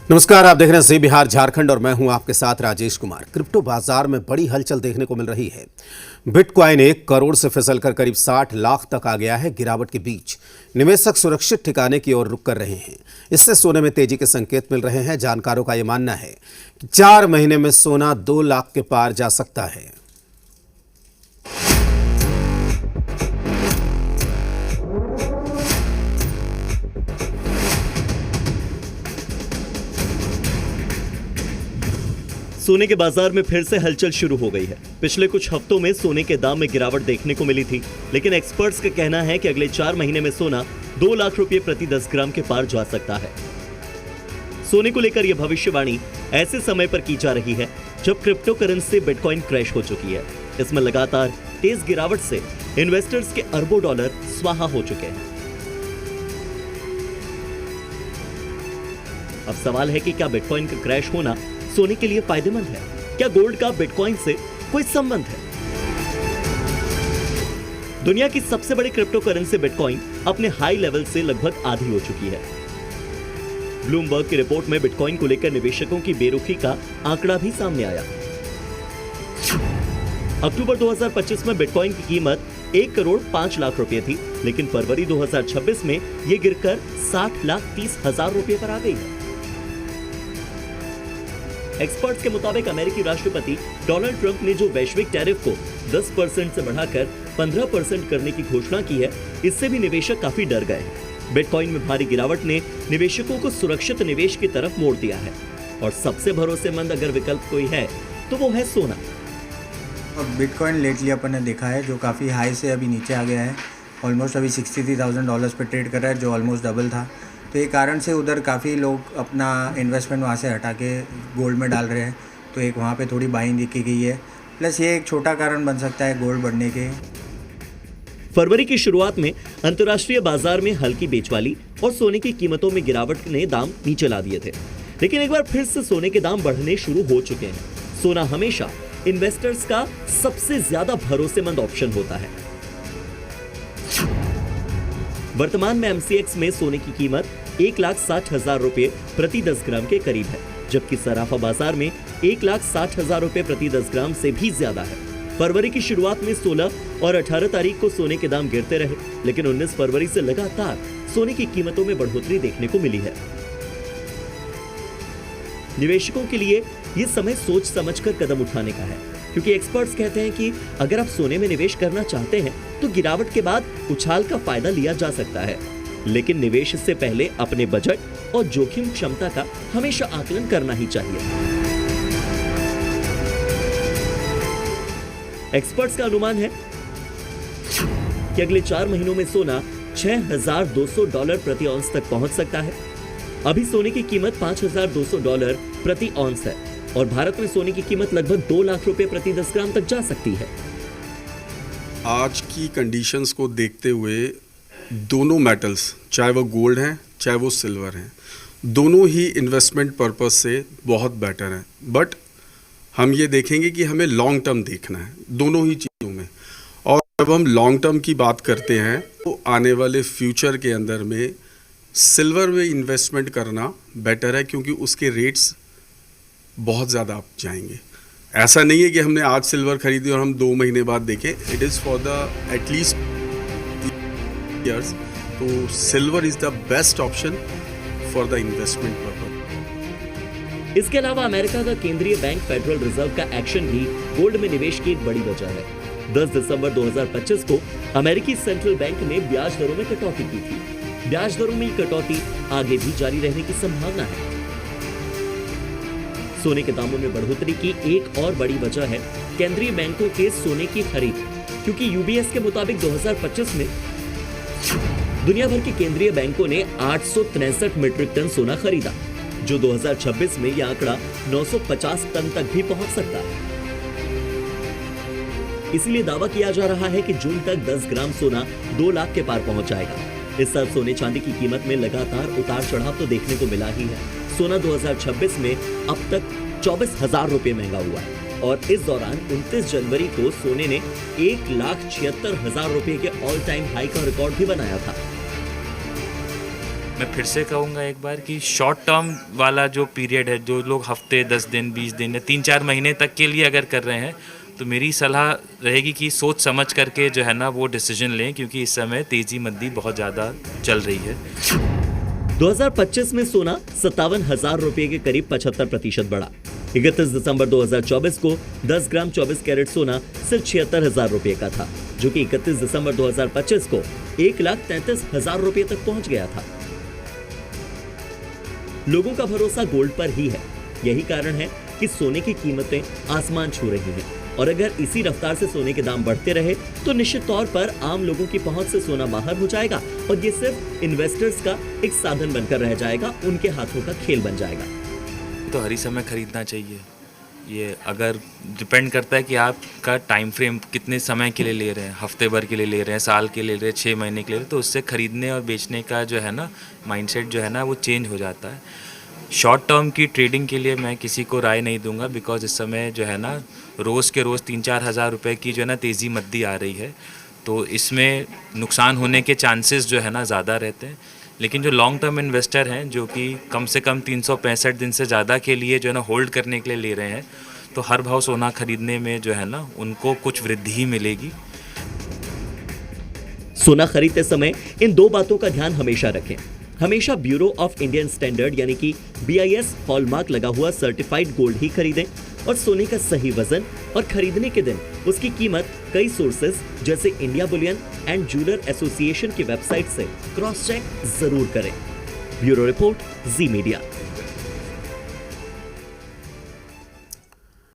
नमस्कार, आप देख रहे हैं जी बिहार झारखंड और मैं हूं आपके साथ राजेश कुमार। क्रिप्टो बाजार में बड़ी हलचल देखने को मिल रही है। बिटकॉइन 1 करोड़ से फिसलकर करीब 60 लाख तक आ गया है। गिरावट के बीच निवेशक सुरक्षित ठिकाने की ओर रुख कर रहे हैं। इससे सोने में तेजी के संकेत मिल रहे हैं। जानकारों का यह मानना है कि 4 महीने में सोना 2 लाख के पार जा सकता है। सोने के बाजार में फिर से हलचल शुरू हो गई है। पिछले कुछ हफ्तों में सोने के दाम में गिरावट देखने को मिली थी, लेकिन एक्सपर्ट्स का कहना है कि अगले 4 महीने में सोना 2 लाख रुपए प्रति 10 ग्राम के पार जा सकता है। सोने को लेकर यह भविष्यवाणी ऐसे समय पर की जा रही है जब क्रिप्टो करेंसी बिटकॉइन क्रैश हो चुकी है। इसमें लगातार तेज गिरावट से इन्वेस्टर्स के अरबों डॉलर स्वाहा हो चुके हैं। अब सवाल है कि क्या बिटकॉइन का क्रैश होना सोने के लिए फायदेमंद है? क्या गोल्ड का बिटकॉइन से कोई संबंध है? दुनिया की सबसे बड़ी क्रिप्टो करेंसी बिटकॉइन अपने हाई लेवल से लगभग आधी हो चुकी है। ब्लूमबर्ग की रिपोर्ट में बिटकॉइन को लेकर निवेशकों की बेरुखी का आंकड़ा भी सामने आया। अक्टूबर 2025 में बिटकॉइन की कीमत 1 करोड़ 5 लाख रुपए थी, लेकिन फरवरी 2026 में यह गिरकर 60,30,000 रुपए पर आ गई है। एक्सपर्ट्स के मुताबिक अमेरिकी राष्ट्रपति डोनाल्ड ट्रंप ने जो वैश्विक टैरिफ को 10% से बढ़ाकर 15% करने की घोषणा की है, इससे भी निवेशक काफी डर गए हैं। बिटकॉइन में भारी गिरावट ने निवेशकों को सुरक्षित निवेश की तरफ मोड़ दिया है और सबसे भरोसेमंद अगर विकल्प कोई है तो वो है सोना। अब बिटकॉइन लेटली अपन ने देखा है जो काफ़ी हाई से अभी नीचे आ गया है। ऑलमोस्ट अभी $63,000 पे ट्रेड कर रहा है, जो ऑलमोस्ट डबल था। तो ये कारण से उधर काफ़ी लोग अपना इन्वेस्टमेंट वहाँ से हटा के गोल्ड में डाल रहे हैं, तो एक वहाँ पे थोड़ी बाइंग देखी गई है। प्लस ये एक छोटा कारण बन सकता है गोल्ड बढ़ने के। फरवरी की शुरुआत में अंतर्राष्ट्रीय बाजार में हल्की बेचवाली और सोने की कीमतों में गिरावट ने दाम नीचे ला दिए थे, लेकिन एक बार फिर से सोने के दाम बढ़ने शुरू हो चुके हैं। सोना हमेशा इन्वेस्टर्स का सबसे ज्यादा भरोसेमंद ऑप्शन होता है। वर्तमान में MCX में सोने की कीमत 1,60,000 रुपए प्रति 10 ग्राम के करीब है, जबकि सराफा बाजार में 1,60,000 रुपए प्रति 10 ग्राम से भी ज्यादा है। फरवरी की शुरुआत में 16 और 18 तारीख को सोने के दाम गिरते रहे, लेकिन 19 फरवरी से लगातार सोने की कीमतों में बढ़ोतरी देखने को मिली है। निवेशकों के लिए ये समय सोच समझकर कदम उठाने का है, क्योंकि एक्सपर्ट्स कहते हैं कि अगर आप सोने में निवेश करना चाहते हैं तो गिरावट के बाद उछाल का फायदा लिया जा सकता है, लेकिन निवेश से पहले अपने बजट और जोखिम क्षमता का हमेशा आकलन करना ही चाहिए। एक्सपर्ट्स का अनुमान है कि अगले 4 महीनों में सोना $6,200 प्रति औंस तक पहुंच सकता है। अभी सोने की कीमत $5,200 प्रति औंस है और भारत में सोने की कीमत लगभग 2 लाख रुपए प्रति 10 ग्राम तक जा सकती है। आज की कंडीशंस को देखते हुए दोनों मेटल्स, चाहे वो गोल्ड हैं चाहे वो सिल्वर हैं, दोनों ही इन्वेस्टमेंट पर्पस से बहुत बेटर हैं। बट हम ये देखेंगे कि हमें लॉन्ग टर्म देखना है दोनों ही चीज़ों में। और जब हम लॉन्ग टर्म की बात करते हैं तो आने वाले फ्यूचर के अंदर में सिल्वर में इन्वेस्टमेंट करना बेटर है, क्योंकि उसके रेट्स बहुत ज़्यादा अप जाएंगे। ऐसा नहीं है कि हमने आज सिल्वर खरीदी और हम 2 महीने बाद देखें। It is for the at least years. To silver is the best option for the investment purpose. इसके अलावा अमेरिका का केंद्रीय बैंक फेडरल रिजर्व का एक्शन भी गोल्ड में निवेश की एक बड़ी वजह है। 10 दिसंबर 2025 को अमेरिकी सेंट्रल बैंक ने ब्याज दरों में कटौती की थी। ब्याज दरों में कटौती आगे भी जारी रहने की संभावना है। सोने के दामों में बढ़ोतरी की एक और बड़ी वजह है केंद्रीय बैंकों के सोने की खरीद, क्योंकि UBS के मुताबिक 2025 में दुनिया भर के केंद्रीय बैंकों ने 863 मीट्रिक टन सोना खरीदा, जो 2026 में यह आंकड़ा 950 टन तक भी पहुंच सकता है। इसलिए दावा किया जा रहा है कि जून तक 10 ग्राम सोना 2 लाख के पार पहुंच जाएगा। इस साल सोने चांदी की कीमत में लगातार उतार चढ़ाव तो देखने को मिला ही है। सोना 2026 में अब तक 24,000 रुपए महंगा हुआ है और इस दौरान 29 जनवरी को सोने ने 1,76,000 रुपए के ऑल टाइम हाई का रिकॉर्ड भी बनाया था। मैं फिर से कहूँगा एक बार कि शॉर्ट टर्म वाला जो पीरियड है, जो लोग हफ्ते 10 दिन 20 दिन या 3-4 महीने तक के लिए अगर कर रहे हैं, तो मेरी सलाह रहेगी कि सोच समझ करके जो है ना वो डिसीजन लें, क्योंकि इस समय तेज़ी मंदी बहुत ज़्यादा चल रही है। 2025 में सोना 57,000 रुपए के करीब 75% बढ़ा। 31 दिसंबर 2024 को 10 ग्राम 24 कैरेट सोना सिर्फ 76,000 रुपए का था, जो कि 31 दिसंबर 2025 को 1,33,000 रुपए तक पहुंच गया था। लोगों का भरोसा गोल्ड पर ही है। यही कारण है कि सोने की कीमतें आसमान छू रही हैं। और अगर इसी रफ्तार से सोने के दाम बढ़ते रहे तो निश्चित तौर पर आम लोगों की पहुंच से सोना बाहर हो जाएगा और ये सिर्फ इन्वेस्टर्स का एक साधन बनकर रह जाएगा, उनके हाथों का खेल बन जाएगा। तो हर ही समय खरीदना चाहिए। ये अगर डिपेंड करता है कि आपका टाइम फ्रेम कितने समय के लिए ले रहे हैं, हफ्ते भर के लिए ले रहे हैं, साल के लिए ले रहे हैं, 6 महीने के लिए, तो उससे खरीदने और बेचने का जो है ना माइंडसेट जो है ना वो चेंज हो जाता है। शॉर्ट टर्म की ट्रेडिंग के लिए मैं किसी को राय नहीं दूंगा, बिकॉज इस समय जो है ना रोज़ के रोज़ 3-4 हज़ार रुपये की जो है ना तेज़ी मंदी आ रही है, तो इसमें नुकसान होने के चांसेस जो है ना ज़्यादा रहते हैं। लेकिन जो लॉन्ग टर्म इन्वेस्टर हैं, जो कि कम से कम 365 दिन से ज़्यादा के लिए जो है ना होल्ड करने के लिए ले रहे हैं, तो हर भाव सोना खरीदने में जो है ना उनको कुछ वृद्धि ही मिलेगी। सोना खरीदते समय इन 2 बातों का ध्यान हमेशा रखें। हमेशा ब्यूरो ऑफ इंडियन स्टैंडर्ड यानी कि BIS हॉलमार्क लगा हुआ सर्टिफाइड गोल्ड ही खरीदें और सोने का सही वजन और खरीदने के दिन उसकी कीमत कई सोर्सेज जैसे India Boolean and jeweller association की वेबसाइट से क्रॉस चेक जरूर करें। ब्यूरो रिपोर्ट, जी मीडिया।